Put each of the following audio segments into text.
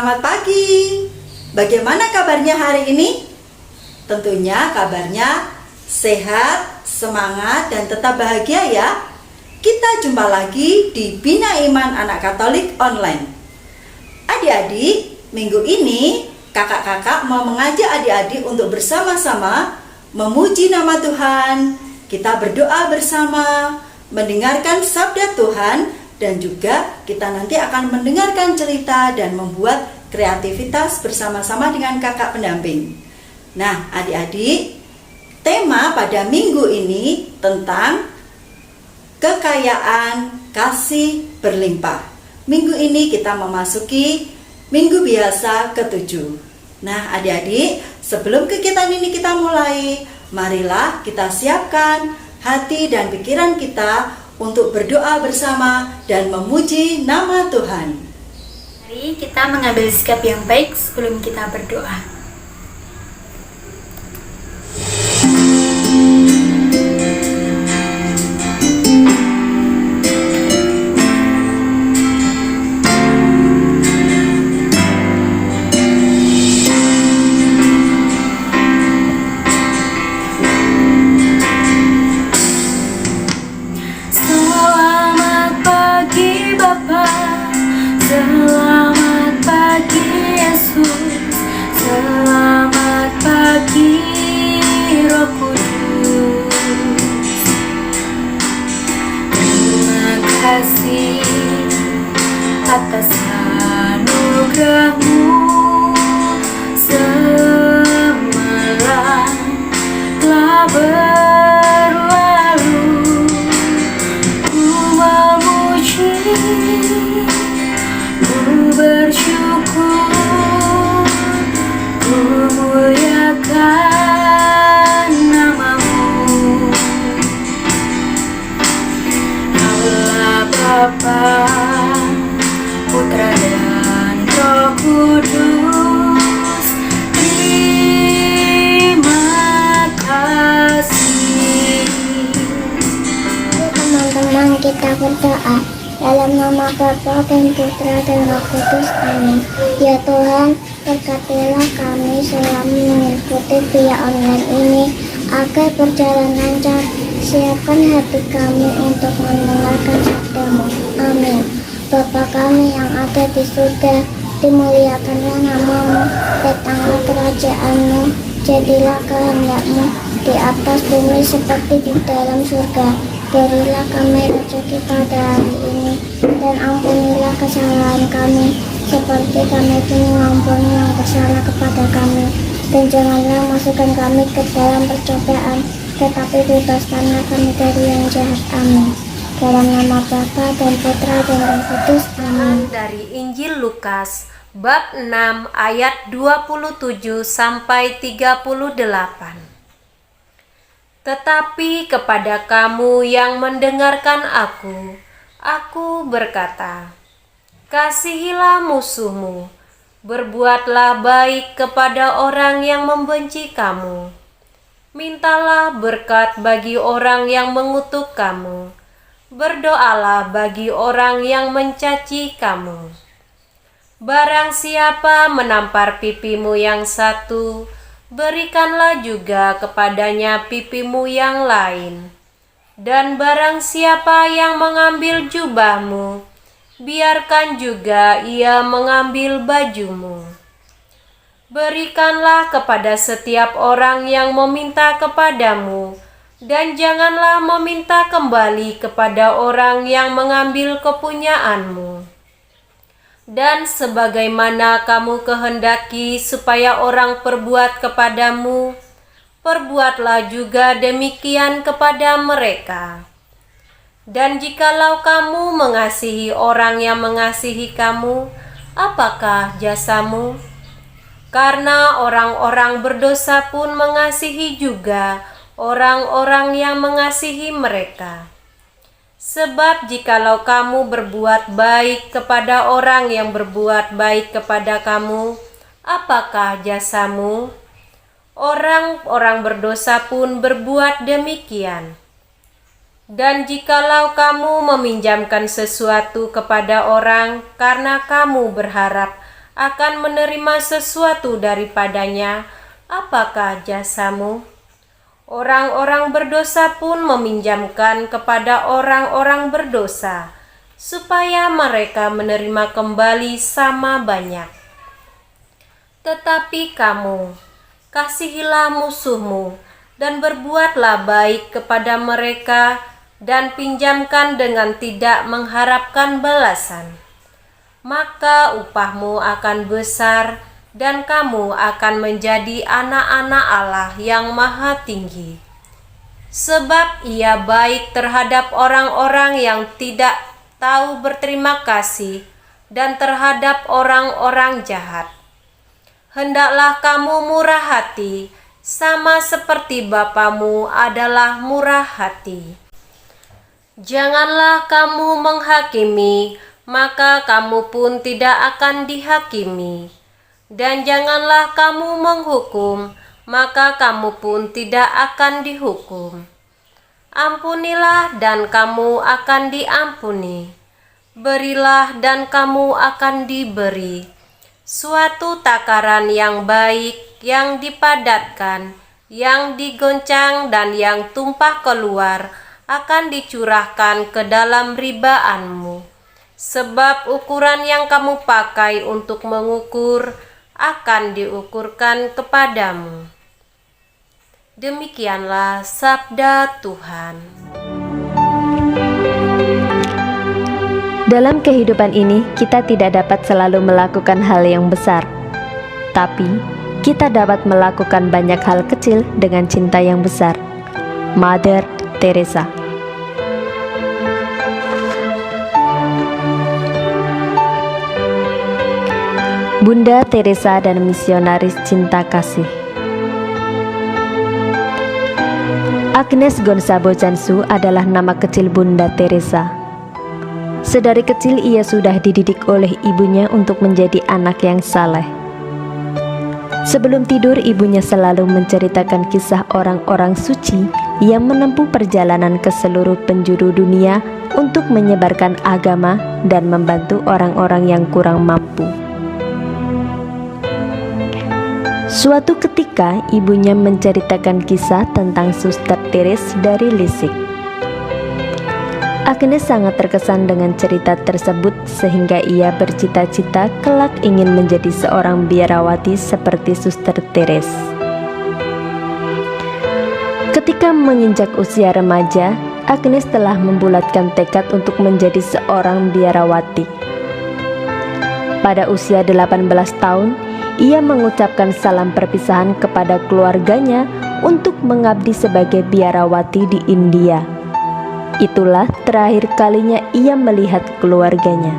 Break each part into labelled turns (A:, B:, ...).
A: Selamat pagi. Bagaimana kabarnya hari ini? Tentunya kabarnya sehat, semangat, dan tetap bahagia ya. Kita jumpa lagi di Bina Iman Anak Katolik Online. Adik-adik, minggu ini kakak-kakak mau mengajak adik-adik untuk bersama-sama memuji nama Tuhan. Kita berdoa bersama, mendengarkan sabda Tuhan, dan juga kita nanti akan mendengarkan cerita dan membuat kreativitas bersama-sama dengan kakak pendamping. Nah, adik-adik, tema pada minggu ini tentang kekayaan kasih berlimpah. Minggu ini kita memasuki minggu biasa ke-7. Nah, adik-adik, sebelum kegiatan ini kita mulai, marilah kita siapkan hati dan pikiran kita untuk berdoa bersama dan memuji nama Tuhan.
B: Mari kita mengambil sikap yang baik sebelum kita berdoa.
C: Atas anugerah-Mu semalam telah berlalu, ku memuji, ku bersyukur, ku muliakan nama-Mu, Allah Bapa, Putra dan Roh Kudus. Terima kasih.
D: Teman-teman, kita berdoa dalam nama Bapa dan Putra dan Roh Kudus. Amin. Ya Tuhan, berkatilah kami selama mengikuti via online ini agar berjalan lancar. Siapkan hati kami untuk mendengarkan sabda-Mu. Amin. Bapa kami yang ada di surga, dimuliakanlah nama-Mu, datanglah kerajaan-Mu, jadilah kehendak-Mu di atas bumi seperti di dalam surga. Berilah kami rezeki pada hari ini, dan ampunilah kesalahan kami, seperti kami pun mengampuni yang bersalah kepada kami. Dan janganlah masukkan kami ke dalam percobaan, tetapi bebaskanlah kami dari yang jahat. Amin. Dalam nama Bapa dan Putra dan Roh Kudus. Amin.
C: Dari Injil Lukas bab 6 ayat 27 sampai 38. Tetapi kepada kamu yang mendengarkan aku berkata, kasihilah musuhmu, berbuatlah baik kepada orang yang membenci kamu, mintalah berkat bagi orang yang mengutuk kamu, berdoalah bagi orang yang mencaci kamu. Barang siapa menampar pipimu yang satu, berikanlah juga kepadanya pipimu yang lain. Dan barang siapa yang mengambil jubahmu, biarkan juga ia mengambil bajumu. Berikanlah kepada setiap orang yang meminta kepadamu, dan janganlah meminta kembali kepada orang yang mengambil kepunyaanmu. Dan sebagaimana kamu kehendaki supaya orang perbuat kepadamu, perbuatlah juga demikian kepada mereka. Dan jikalau kamu mengasihi orang yang mengasihi kamu, apakah jasamu? Karena orang-orang berdosa pun mengasihi juga orang-orang yang mengasihi mereka. Sebab jikalau kamu berbuat baik kepada orang yang berbuat baik kepada kamu, apakah jasamu? Orang-orang berdosa pun berbuat demikian. Dan jikalau kamu meminjamkan sesuatu kepada orang karena kamu berharap akan menerima sesuatu daripadanya, apakah jasamu? Orang-orang berdosa pun meminjamkan kepada orang-orang berdosa, supaya mereka menerima kembali sama banyak. Tetapi kamu, kasihilah musuhmu, dan berbuatlah baik kepada mereka, dan pinjamkan dengan tidak mengharapkan balasan. Maka upahmu akan besar, dan kamu akan menjadi anak-anak Allah yang Maha Tinggi. Sebab Ia baik terhadap orang-orang yang tidak tahu berterima kasih, dan terhadap orang-orang jahat. Hendaklah kamu murah hati, sama seperti Bapamu adalah murah hati. Janganlah kamu menghakimi, maka kamu pun tidak akan dihakimi. Dan janganlah kamu menghukum, maka kamu pun tidak akan dihukum. Ampunilah dan kamu akan diampuni. Berilah dan kamu akan diberi. Suatu takaran yang baik, yang dipadatkan, yang digoncang dan yang tumpah keluar akan dicurahkan ke dalam ribaanmu. Sebab ukuran yang kamu pakai untuk mengukur akan diukurkan kepadamu. Demikianlah sabda Tuhan.
E: Dalam kehidupan ini, kita tidak dapat selalu melakukan hal yang besar, tapi kita dapat melakukan banyak hal kecil dengan cinta yang besar. Mother Teresa. Bunda Teresa dan misionaris cinta kasih. Agnes Gonzabo Jansu adalah nama kecil Bunda Teresa. Sedari kecil ia sudah dididik oleh ibunya untuk menjadi anak yang saleh. Sebelum tidur, ibunya selalu menceritakan kisah orang-orang suci yang menempuh perjalanan ke seluruh penjuru dunia untuk menyebarkan agama dan membantu orang-orang yang kurang mampu. Suatu ketika, ibunya menceritakan kisah tentang Suster Therese dari Lisieux. Agnes sangat terkesan dengan cerita tersebut sehingga ia bercita-cita kelak ingin menjadi seorang biarawati seperti Suster Therese. Ketika menginjak usia remaja, Agnes telah membulatkan tekad untuk menjadi seorang biarawati. Pada usia 18 tahun, ia mengucapkan salam perpisahan kepada keluarganya untuk mengabdi sebagai biarawati di India. Itulah terakhir kalinya ia melihat keluarganya.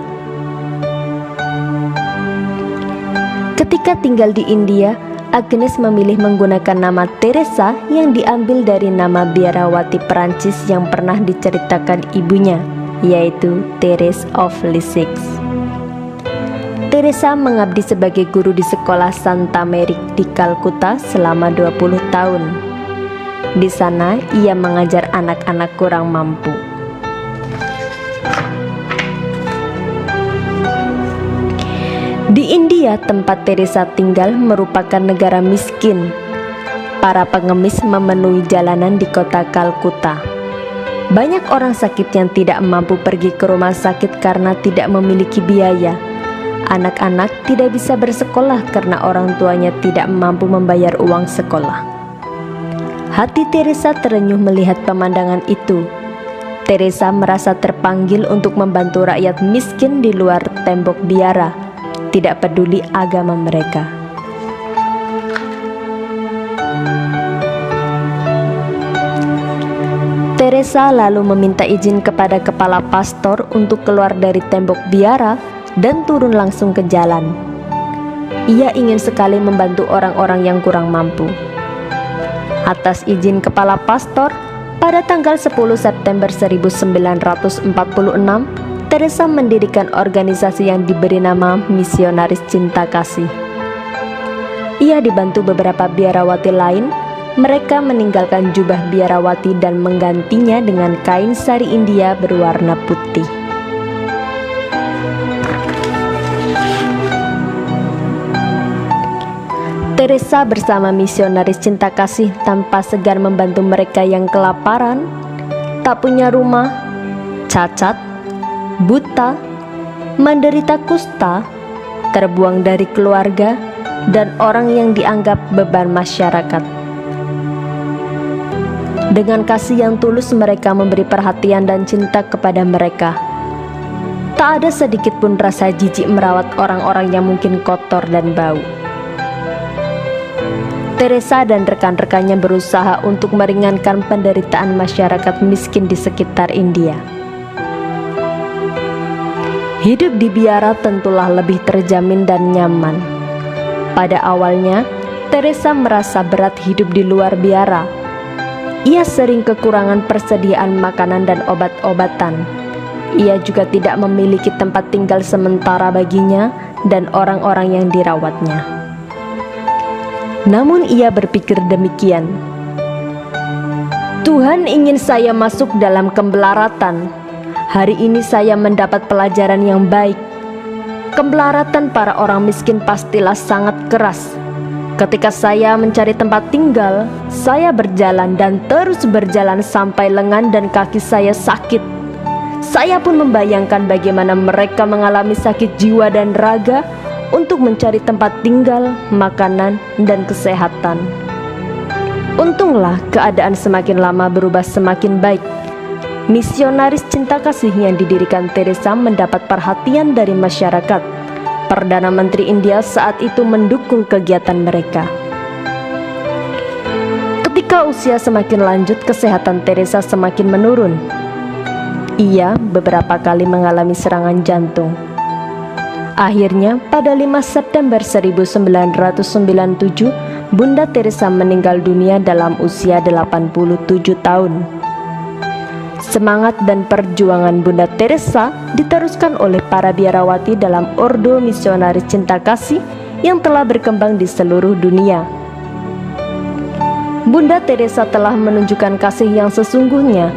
E: Ketika tinggal di India, Agnes memilih menggunakan nama Teresa yang diambil dari nama biarawati Perancis yang pernah diceritakan ibunya, yaitu Thérèse of Lisieux. Teresa mengabdi sebagai guru di sekolah Santa Mary di Kalkuta selama 20 tahun. Di sana, ia mengajar anak-anak kurang mampu. Di India, tempat Teresa tinggal merupakan negara miskin. Para pengemis memenuhi jalanan di kota Kalkuta. Banyak orang sakit yang tidak mampu pergi ke rumah sakit karena tidak memiliki biaya. Anak-anak tidak bisa bersekolah karena orang tuanya tidak mampu membayar uang sekolah. Hati Teresa terenyuh melihat pemandangan itu. Teresa merasa terpanggil untuk membantu rakyat miskin di luar tembok biara, tidak peduli agama mereka. Teresa lalu meminta izin kepada kepala pastor untuk keluar dari tembok biara dan turun langsung ke jalan. Ia ingin sekali membantu orang-orang yang kurang mampu. Atas izin kepala pastor, pada tanggal 10 September 1946, Teresa mendirikan organisasi yang diberi nama Misionaris Cinta Kasih. Ia dibantu beberapa biarawati lain. Mereka meninggalkan jubah biarawati dan menggantinya dengan kain sari India berwarna putih. Teresa bersama misionaris cinta kasih tanpa segan membantu mereka yang kelaparan, tak punya rumah, cacat, buta, menderita kusta, terbuang dari keluarga, dan orang yang dianggap beban masyarakat. Dengan kasih yang tulus mereka memberi perhatian dan cinta kepada mereka. Tak ada sedikit pun rasa jijik merawat orang-orang yang mungkin kotor dan bau. Teresa dan rekan-rekannya berusaha untuk meringankan penderitaan masyarakat miskin di sekitar India. Hidup di biara tentulah lebih terjamin dan nyaman. Pada awalnya, Teresa merasa berat hidup di luar biara. Ia sering kekurangan persediaan makanan dan obat-obatan. Ia juga tidak memiliki tempat tinggal sementara baginya dan orang-orang yang dirawatnya. Namun ia berpikir demikian, Tuhan ingin saya masuk dalam kemelaratan. Hari ini saya mendapat pelajaran yang baik. Kemelaratan para orang miskin pastilah sangat keras. Ketika saya mencari tempat tinggal, saya berjalan dan terus berjalan sampai lengan dan kaki saya sakit. Saya pun membayangkan bagaimana mereka mengalami sakit jiwa dan raga untuk mencari tempat tinggal, makanan, dan kesehatan. Untunglah keadaan semakin lama berubah semakin baik. Misionaris cinta kasih yang didirikan Teresa mendapat perhatian dari masyarakat. Perdana Menteri India saat itu mendukung kegiatan mereka. Ketika usia semakin lanjut, kesehatan Teresa semakin menurun. Ia beberapa kali mengalami serangan jantung. Akhirnya, pada 5 September 1997, Bunda Teresa meninggal dunia dalam usia 87 tahun. Semangat dan perjuangan Bunda Teresa diteruskan oleh para biarawati dalam Ordo Misionaris Cinta Kasih yang telah berkembang di seluruh dunia. Bunda Teresa telah menunjukkan kasih yang sesungguhnya,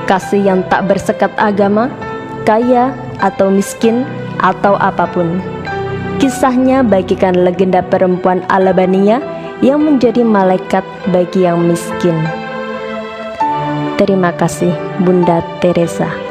E: kasih yang tak bersekat agama, kaya atau miskin, atau apapun. Kisahnya bagaikan legenda perempuan Albania yang menjadi malaikat bagi yang miskin. Terima kasih, Bunda Teresa.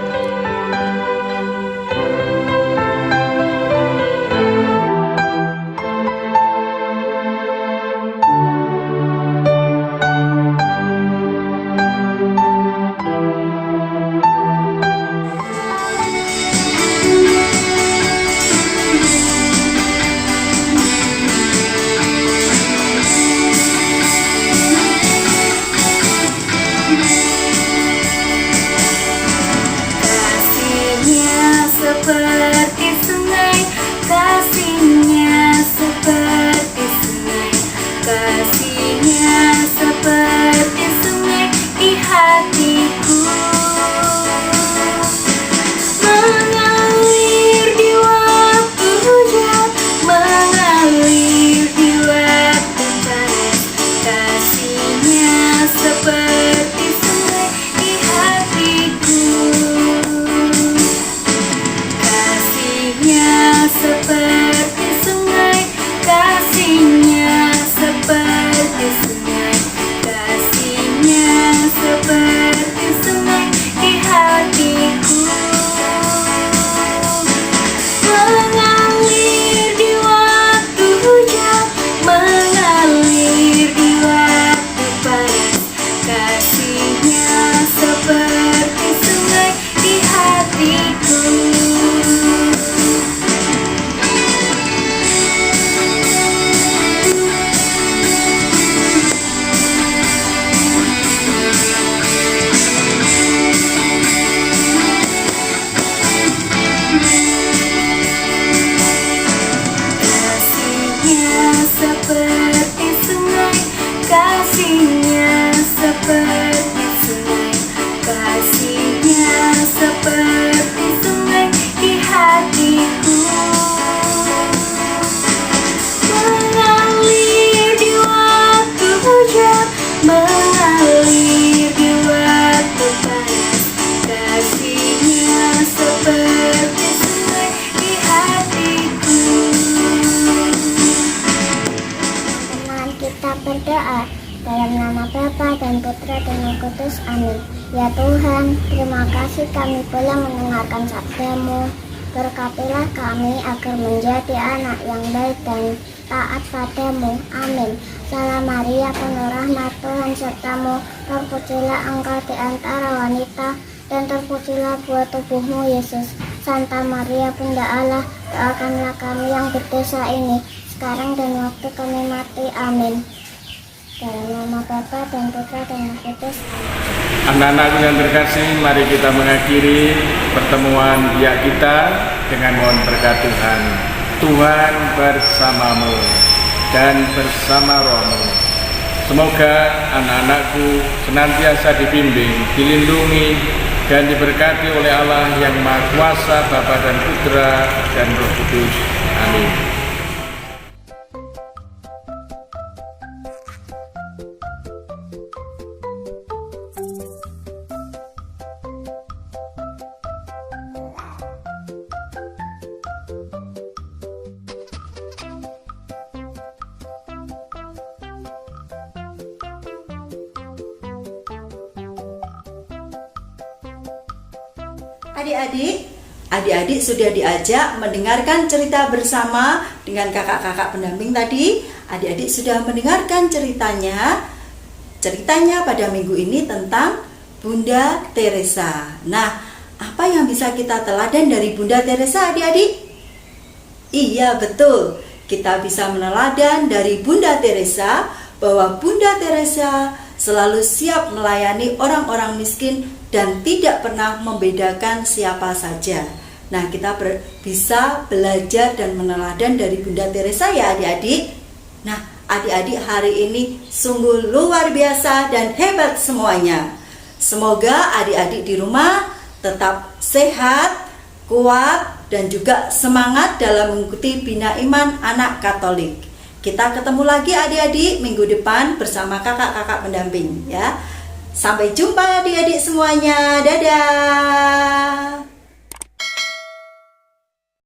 D: nama Bapa dan Putra dan Roh Kudus. Amin. Ya Tuhan, terima kasih kami boleh mendengarkan sabda-Mu. Berkatilah kami agar menjadi anak yang baik dan taat padamu. Amin. Salam Maria, penuh rahmat, Tuhan sertamu. Terpujilah engkau di antara wanita, dan terpujilah buah tubuhmu, Yesus. Santa Maria, Bunda Allah, doakanlah kami yang berdosa ini, sekarang dan waktu kami mati. Amin. Dalam nama Bapa dan Putra dan Roh Kudus.
F: Anak-anakku yang terkasih, mari kita mengakhiri pertemuan kita dengan mohon berkat Tuhan. Tuhan bersamamu dan bersama rohmu. Semoga anak-anakku senantiasa dibimbing, dilindungi, dan diberkati oleh Allah yang Maha Kuasa, Bapa dan Putra dan Roh Kudus. Amin.
A: Adik-adik sudah diajak mendengarkan cerita bersama dengan kakak-kakak pendamping tadi. Adik-adik sudah mendengarkan ceritanya pada minggu ini tentang Bunda Teresa. Nah, apa yang bisa kita teladan dari Bunda Teresa, adik-adik? Iya, betul. Kita bisa meneladan dari Bunda Teresa bahwa Bunda Teresa selalu siap melayani orang-orang miskin dan tidak pernah membedakan siapa saja. Nah, kita bisa belajar dan meneladan dari Bunda Teresa ya adik-adik. Nah, adik-adik hari ini sungguh luar biasa dan hebat semuanya. Semoga adik-adik di rumah tetap sehat, kuat, dan juga semangat dalam mengikuti Bina Iman Anak Katolik. Kita ketemu lagi adik-adik minggu depan bersama kakak-kakak pendamping ya. Sampai jumpa adik-adik semuanya. Dadah.